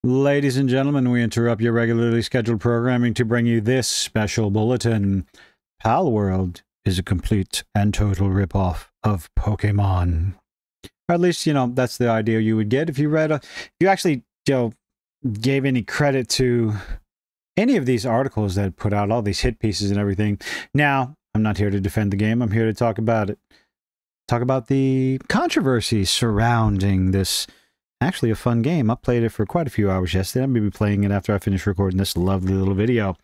Ladies and gentlemen, we interrupt your regularly scheduled programming to bring you this special bulletin. Pal World is a complete and total ripoff of Pokemon. Or at least, that's the idea you would get if you read if you actually, gave any credit to any of these articles that put out all these hit pieces and everything. Now, I'm not here to defend the game. I'm here to talk about it. Talk about the controversy surrounding this. Actually a fun game. I played it for quite a few hours yesterday. I'm going to be playing it after I finish recording this lovely little video.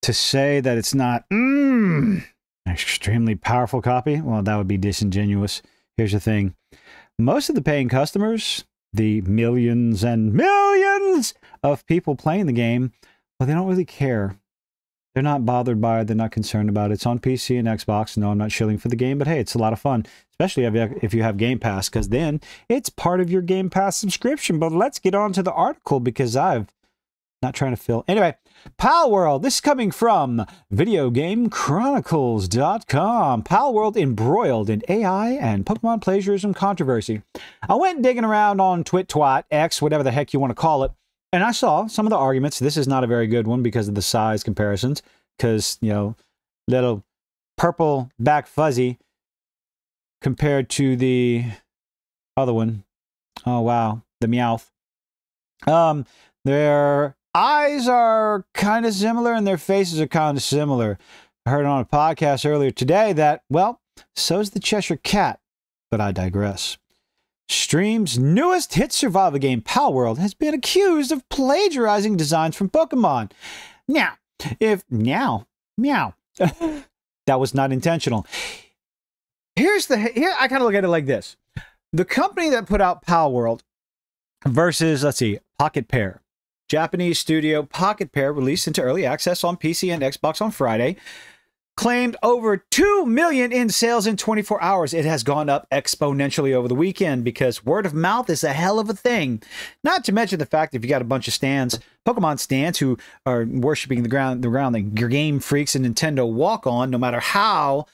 To say that it's not an extremely powerful copy, well, that would be disingenuous. Here's the thing. Most of the paying customers, the millions and millions of people playing the game, well, they don't really care. They're not bothered by it. They're not concerned about it. It's on PC and Xbox. No, I'm not shilling for the game, but hey, it's a lot of fun, especially if you have Game Pass, because then it's part of your Game Pass subscription. But let's get on to the article because I'm not trying to fill. Anyway, Pal World. This is coming from VideoGameChronicles.com. Pal World embroiled in AI and Pokemon plagiarism controversy. I went digging around on Twit, X, whatever the heck you want to call it. And I saw some of the arguments. This is not a very good one because of the size comparisons. Because, little purple back fuzzy compared to the other one. Oh, wow. The Meowth. Their eyes are kind of similar and their faces are kind of similar. I heard on a podcast earlier today that, well, so's the Cheshire Cat. But I digress. Stream's newest hit survival game, Pal World, has been accused of plagiarizing designs from Pokemon. Now, meow, that was not intentional. Here I kind of look at it like this. The company that put out Pal World versus, let's see, Pocket Pair. Japanese studio Pocket Pair released into early access on PC and Xbox on Friday. Claimed over 2 million in sales in 24 hours. It has gone up exponentially over the weekend because word of mouth is a hell of a thing. Not to mention the fact that if you got a bunch of Pokemon stands who are worshiping the ground that your Game Freaks and Nintendo walk on, no matter how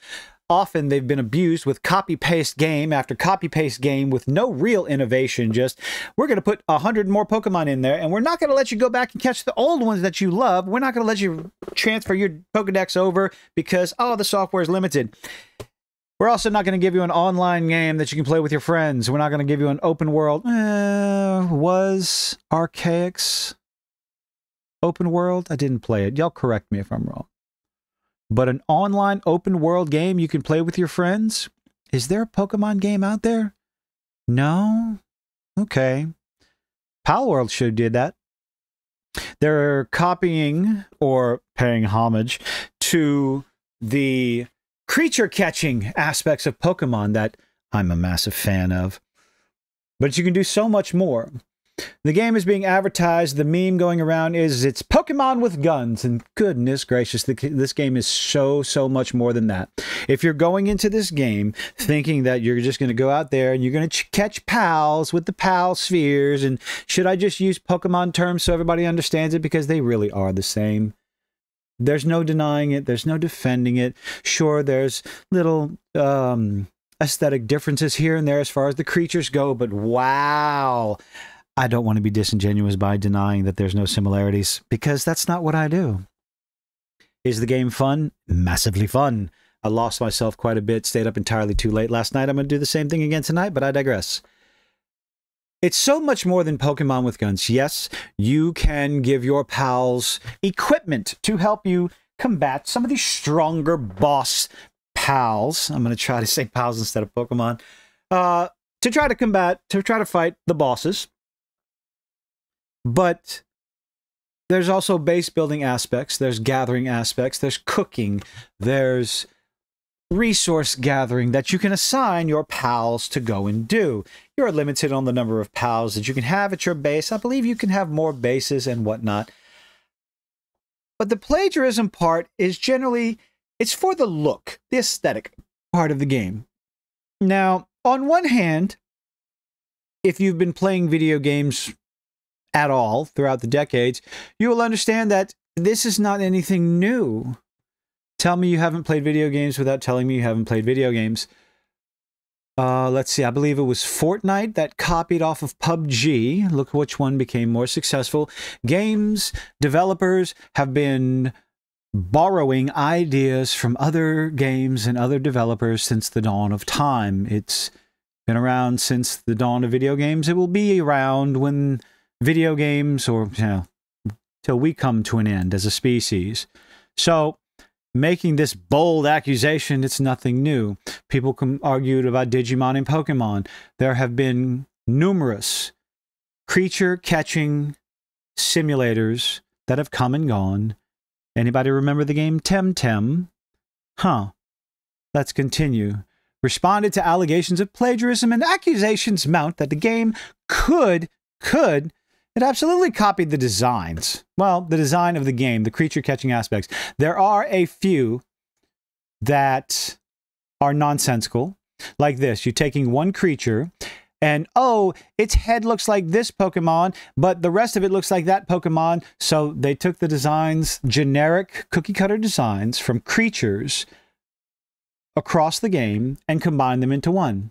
often they've been abused with copy-paste game after copy-paste game with no real innovation. Just, we're going to put 100 more Pokemon in there, and we're not going to let you go back and catch the old ones that you love. We're not going to let you transfer your Pokedex over because, the software is limited. We're also not going to give you an online game that you can play with your friends. We're not going to give you an open world. Was Archaic's open world? I didn't play it. Y'all correct me if I'm wrong. But an online open world game you can play with your friends? Is there a Pokemon game out there? No? Okay. Pal World should have did that. They're copying or paying homage to the creature catching aspects of Pokemon that I'm a massive fan of. But you can do so much more. The game is being advertised. The meme going around is it's Pokemon with guns. And goodness gracious, this game is so much more than that. If you're going into this game thinking that you're just going to go out there and you're going to catch pals with the pal spheres, and should I just use Pokemon terms so everybody understands it? Because they really are the same. There's no denying it. There's no defending it. Sure, there's little aesthetic differences here and there as far as the creatures go, but wow. I don't want to be disingenuous by denying that there's no similarities, because that's not what I do. Is the game fun? Massively fun. I lost myself quite a bit, stayed up entirely too late last night. I'm going to do the same thing again tonight, but I digress. It's so much more than Pokemon with guns. Yes, you can give your pals equipment to help you combat some of these stronger boss pals. I'm going to try to say pals instead of Pokemon. To try to fight the bosses. But there's also base building aspects, there's gathering aspects, there's cooking, there's resource gathering that you can assign your pals to go and do. You're limited on the number of pals that you can have at your base. I believe you can have more bases and whatnot. But the plagiarism part is generally, it's for the look, the aesthetic part of the game. Now, on one hand, if you've been playing video games at all throughout the decades, you will understand that this is not anything new. Tell me you haven't played video games without telling me you haven't played video games. let's see, I believe it was Fortnite that copied off of PUBG. Look which one became more successful. Games developers have been borrowing ideas from other games and other developers since the dawn of time. It's been around since the dawn of video games. It will be around when video games, or till we come to an end as a species. So making this bold accusation, it's nothing new. People can argue about Digimon and Pokemon. There have been numerous creature catching simulators that have come and gone. Anybody remember the game Temtem? Huh. Let's continue. Responded to allegations of plagiarism and accusations mount that the game it absolutely copied the designs. Well, the design of the game, the creature catching aspects. There are a few that are nonsensical, like this. You're taking one creature and, oh, its head looks like this Pokemon, but the rest of it looks like that Pokemon. So they took the designs, generic cookie cutter designs from creatures across the game and combined them into one.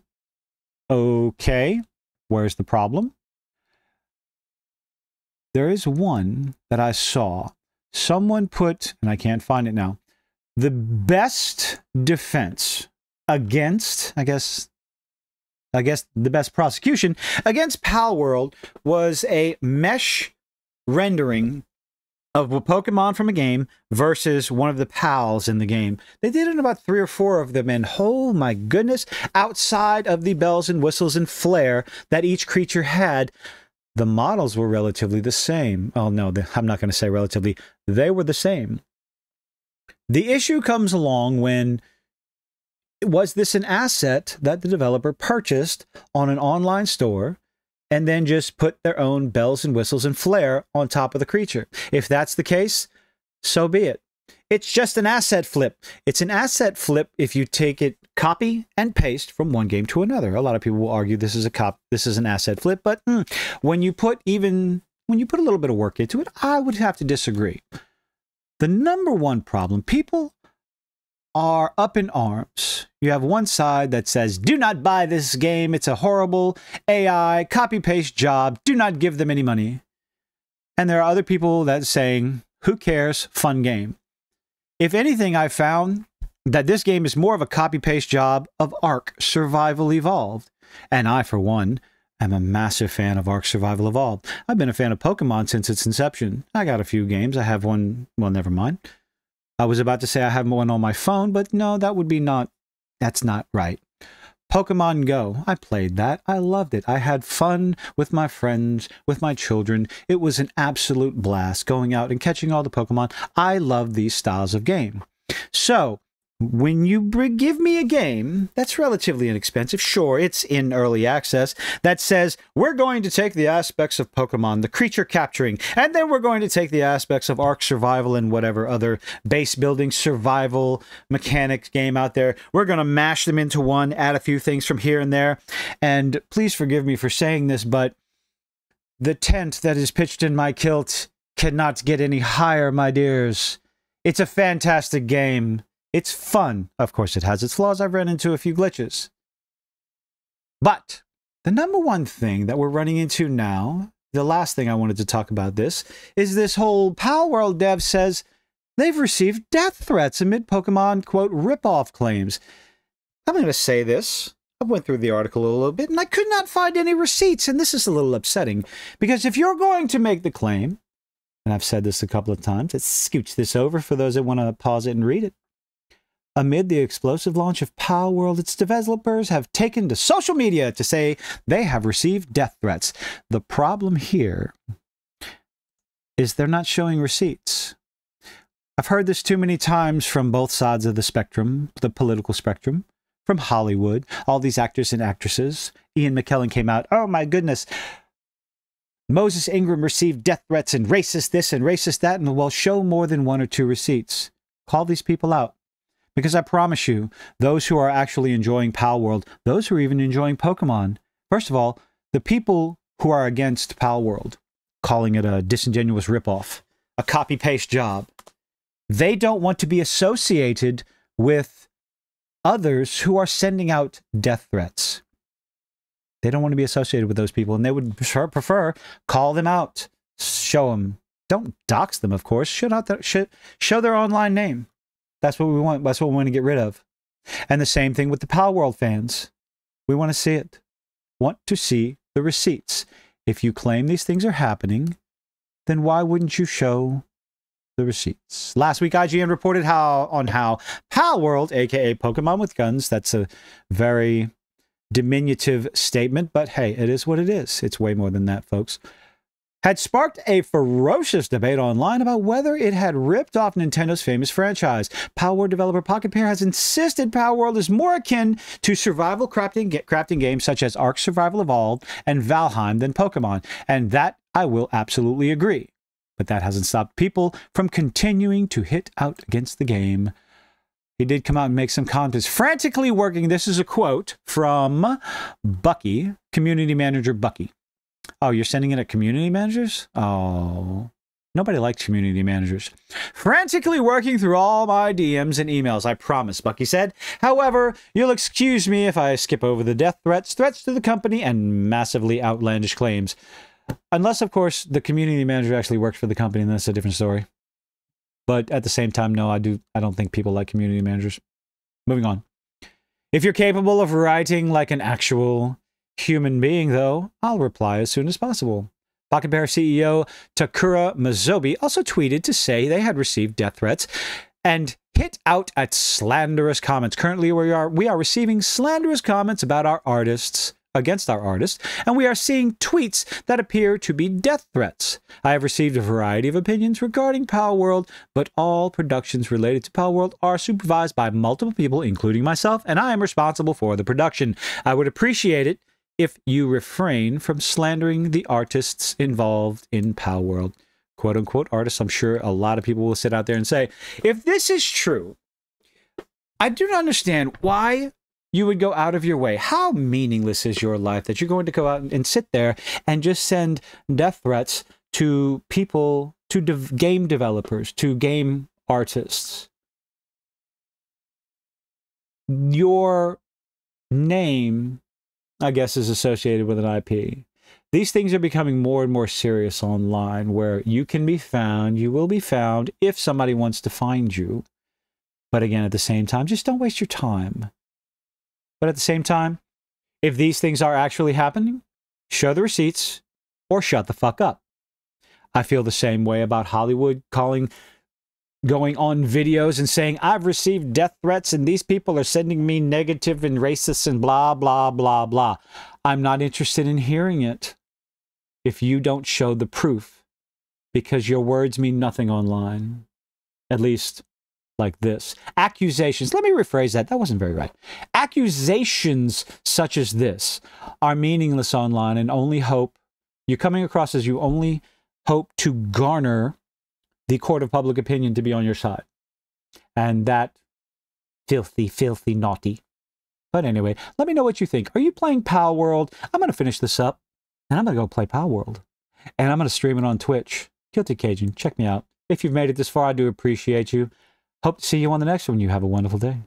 Okay, where's the problem? There is one that I saw. Someone put, and I can't find it now, the best defense against, I guess the best prosecution against Palworld was a mesh rendering of a Pokemon from a game versus one of the pals in the game. They did it in about 3 or 4 of them, and oh my goodness, outside of the bells and whistles and flair that each creature had, the models were relatively the same. Oh no, I'm not going to say relatively. They were the same. The issue comes along when, was this an asset that the developer purchased on an online store and then just put their own bells and whistles and flair on top of the creature? If that's the case, so be it. It's just an asset flip. It's an asset flip if you take it, copy and paste from one game to another. A lot of people will argue this is an asset flip, but when you put a little bit of work into it, I would have to disagree. The number one problem, people are up in arms. You have one side that says, do not buy this game. It's a horrible AI copy-paste job. Do not give them any money. And there are other people that are saying, who cares? Fun game. If anything, I found that this game is more of a copy-paste job of Ark Survival Evolved. And I, for one, am a massive fan of Ark Survival Evolved. I've been a fan of Pokemon since its inception. I got a few games. I have one, well, never mind. I was about to say I have one on my phone, but no, that's not right. Pokemon Go, I played that. I loved it. I had fun with my friends, with my children. It was an absolute blast going out and catching all the Pokemon. I love these styles of game. So, when you give me a game that's relatively inexpensive, sure, it's in early access, that says, we're going to take the aspects of Pokemon, the creature capturing, and then we're going to take the aspects of Ark Survival and whatever other base building survival mechanics game out there. We're going to mash them into one, add a few things from here and there. And please forgive me for saying this, but the tent that is pitched in my kilt cannot get any higher, my dears. It's a fantastic game. It's fun. Of course, it has its flaws. I've run into a few glitches. But the number one thing that we're running into now, the last thing I wanted to talk about this, is this whole Palworld dev says they've received death threats amid Pokemon, quote, rip-off claims. I'm going to say this. I went through the article a little bit, and I could not find any receipts, and this is a little upsetting, because if you're going to make the claim, and I've said this a couple of times, let's scooch this over for those that want to pause it and read it. Amid the explosive launch of Palworld, its developers have taken to social media to say they have received death threats. The problem here is they're not showing receipts. I've heard this too many times from both sides of the spectrum, the political spectrum, from Hollywood, all these actors and actresses. Ian McKellen came out, oh my goodness, Moses Ingram received death threats and racist this and racist that, and well, show more than 1 or 2 receipts. Call these people out. Because I promise you, those who are actually enjoying Palworld, those who are even enjoying Pokemon, first of all, the people who are against Palworld, calling it a disingenuous ripoff, a copy-paste job, they don't want to be associated with others who are sending out death threats. They don't want to be associated with those people, and they would prefer call them out, show them. Don't dox them, of course. Show their online name. That's what we want. That's what we want to get rid of. And the same thing with the Palworld fans. We want to see it. Want to see the receipts. If you claim these things are happening, then why wouldn't you show the receipts? Last week, IGN reported how Palworld, aka Pokemon with Guns, that's a very diminutive statement, but hey, it is what it is. It's way more than that, folks. Had sparked a ferocious debate online about whether it had ripped off Nintendo's famous franchise. Palworld developer Pocket Pair has insisted Palworld is more akin to survival crafting games such as Ark Survival Evolved and Valheim than Pokemon, and that I will absolutely agree. But that hasn't stopped people from continuing to hit out against the game. He did come out and make some comments. Frantically working, this is a quote from Bucky, community manager Bucky. Oh, you're sending it at community managers? Oh, nobody likes community managers. Frantically working through all my DMs and emails, I promise, Bucky said. However, you'll excuse me if I skip over the death threats to the company, and massively outlandish claims. Unless, of course, the community manager actually works for the company, and that's a different story. But at the same time, no, I don't think people like community managers. Moving on. If you're capable of writing like an actual human being, though, I'll reply as soon as possible. Pocket Pair CEO Takura Mizobi also tweeted to say they had received death threats and hit out at slanderous comments. Currently, we are receiving slanderous comments about our artists, against our artists, and we are seeing tweets that appear to be death threats. I have received a variety of opinions regarding Palworld, but all productions related to Palworld are supervised by multiple people, including myself, and I am responsible for the production. I would appreciate it if you refrain from slandering the artists involved in Palworld. Quote unquote artists. I'm sure a lot of people will sit out there and say, if this is true, I do not understand why you would go out of your way. How meaningless is your life that you're going to go out and sit there and just send death threats to people, to game developers, to game artists? Your name, I guess, is associated with an IP. These things are becoming more and more serious online, where you can be found, you will be found if somebody wants to find you. But again, at the same time, just don't waste your time. But at the same time, if these things are actually happening, show the receipts or shut the fuck up. I feel the same way about Hollywood going on videos and saying, I've received death threats and these people are sending me negative and racist and blah, blah, blah, blah. I'm not interested in hearing it if you don't show the proof, because your words mean nothing online. At least like this. Accusations. Let me rephrase that. That wasn't very right. Accusations such as this are meaningless online and only hope, you're coming across as you only hope to garner the court of public opinion to be on your side. And that filthy, filthy naughty. But anyway, let me know what you think. Are you playing Palworld? I'm going to finish this up and I'm going to go play Palworld. And I'm going to stream it on Twitch. Guilty Cajun, check me out. If you've made it this far, I do appreciate you. Hope to see you on the next one. You have a wonderful day.